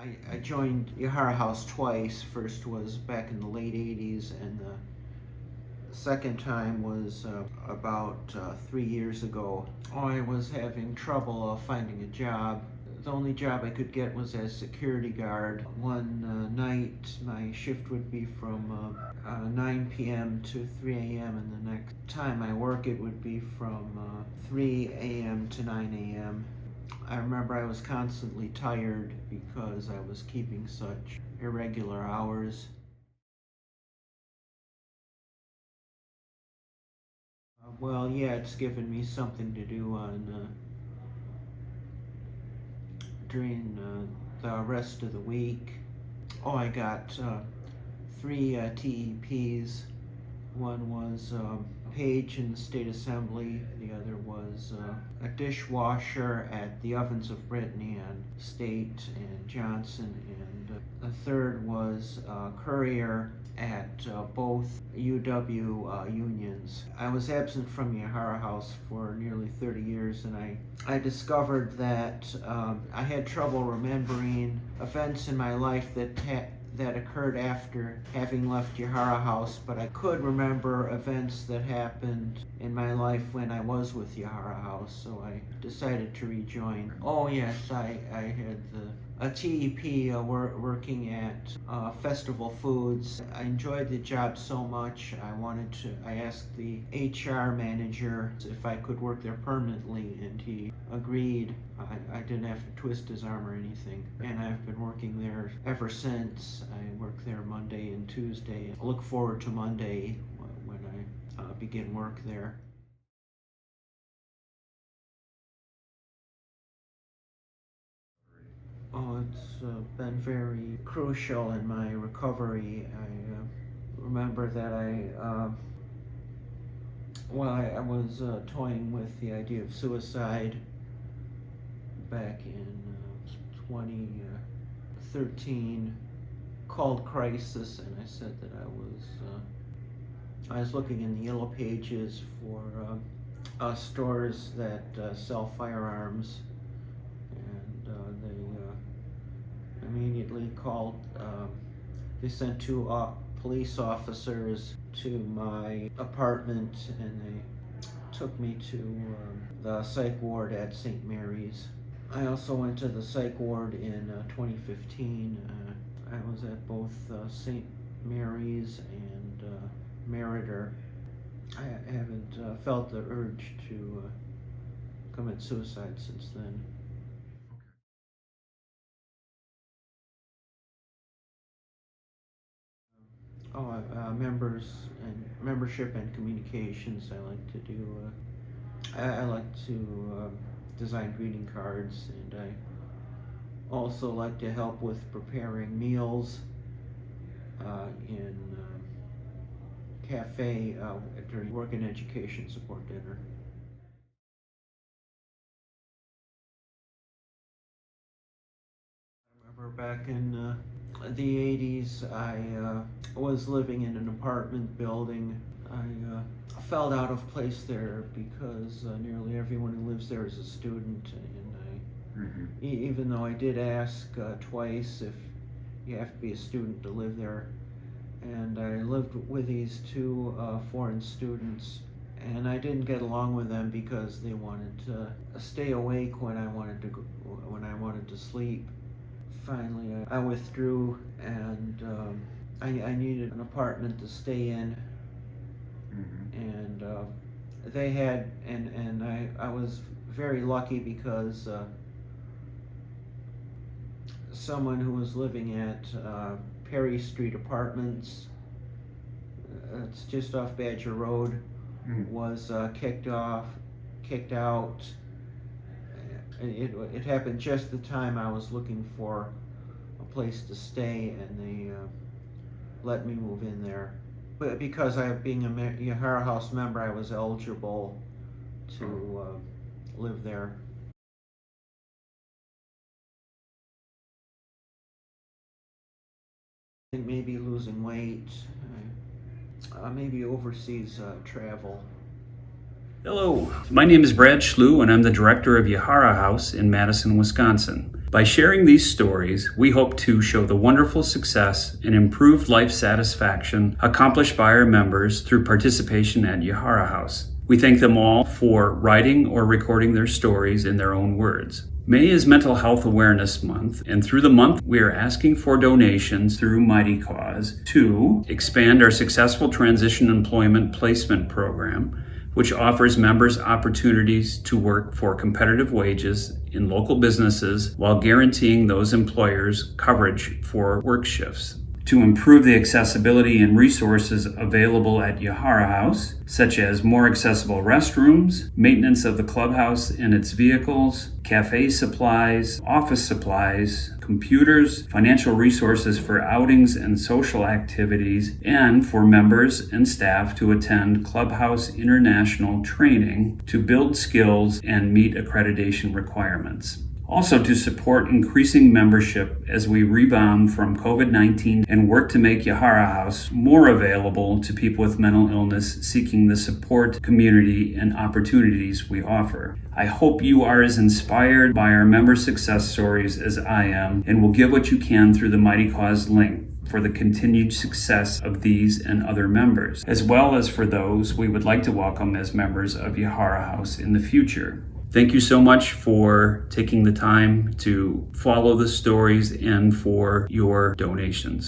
I joined Yahara House twice. First was back in the late 80s, and the second time was about 3 years ago. I was having trouble finding a job. The only job I could get was as security guard. One night my shift would be from 9 p.m. to 3 a.m. and the next time I work it would be from 3 a.m. to 9 a.m. I remember I was constantly tired because I was keeping such irregular hours. Well, yeah, it's given me something to do on during the rest of the week. Oh, I got 3 TEPs. One was Page in the State Assembly. The other was a dishwasher at the Ovens of Brittany on State and Johnson. And the third was courier at both UW unions. I was absent from Yahara House for nearly 30 years, and I discovered that I had trouble remembering events in my life that occurred after having left Yahara House, but I could remember events that happened in my life when I was with Yahara House, so I decided to rejoin. Oh yes, I had a TEP working at Festival Foods. I enjoyed the job so much, I asked the HR manager if I could work there permanently, and he agreed. I didn't have to twist his arm or anything, and I've been working there ever since. I work there Monday and Tuesday. I look forward to Monday when I begin work there. Oh, it's been very crucial in my recovery. I remember that I was toying with the idea of suicide back in 2013. Called crisis, and I said that I was looking in the yellow pages for stores that sell firearms, and they immediately called. They sent 2 police officers to my apartment, and they took me to the psych ward at St. Mary's. I also went to the psych ward in 2015. I was at both St. Mary's and Meritor. I haven't felt the urge to commit suicide since then. Oh, membership and communications. I like to do. I like to design greeting cards, and I also like to help with preparing meals in cafe during work and education support dinner. I remember back in the 80s, I was living in an apartment building. I felt out of place there because nearly everyone who lives there is a student, and even though I did ask twice if you have to be a student to live there, and I lived with these 2 foreign students, and I didn't get along with them because they wanted to stay awake when I wanted to sleep. Finally, I withdrew, and I needed an apartment to stay in, and they had, and I was very lucky because someone who was living at Perry Street Apartments, it's just off Badger Road, was kicked out. It happened just the time I was looking for a place to stay, and they let me move in there. But because being a Yahara House member, I was eligible to live there. I think maybe losing weight, maybe overseas travel. Hello, my name is Brad Schlew, and I'm the director of Yahara House in Madison, Wisconsin. By sharing these stories, we hope to show the wonderful success and improved life satisfaction accomplished by our members through participation at Yahara House. We thank them all for writing or recording their stories in their own words. May is Mental Health Awareness Month, and through the month we are asking for donations through Mighty Cause to expand our successful transition employment placement program, which offers members opportunities to work for competitive wages in local businesses while guaranteeing those employers coverage for work shifts. To improve the accessibility and resources available at Yahara House, such as more accessible restrooms, maintenance of the clubhouse and its vehicles, cafe supplies, office supplies, computers, financial resources for outings and social activities, and for members and staff to attend Clubhouse International training to build skills and meet accreditation requirements. Also to support increasing membership as we rebound from COVID-19 and work to make Yahara House more available to people with mental illness seeking the support, community, and opportunities we offer. I hope you are as inspired by our member success stories as I am, and will give what you can through the Mighty Cause link for the continued success of these and other members, as well as for those we would like to welcome as members of Yahara House in the future. Thank you so much for taking the time to follow the stories and for your donations.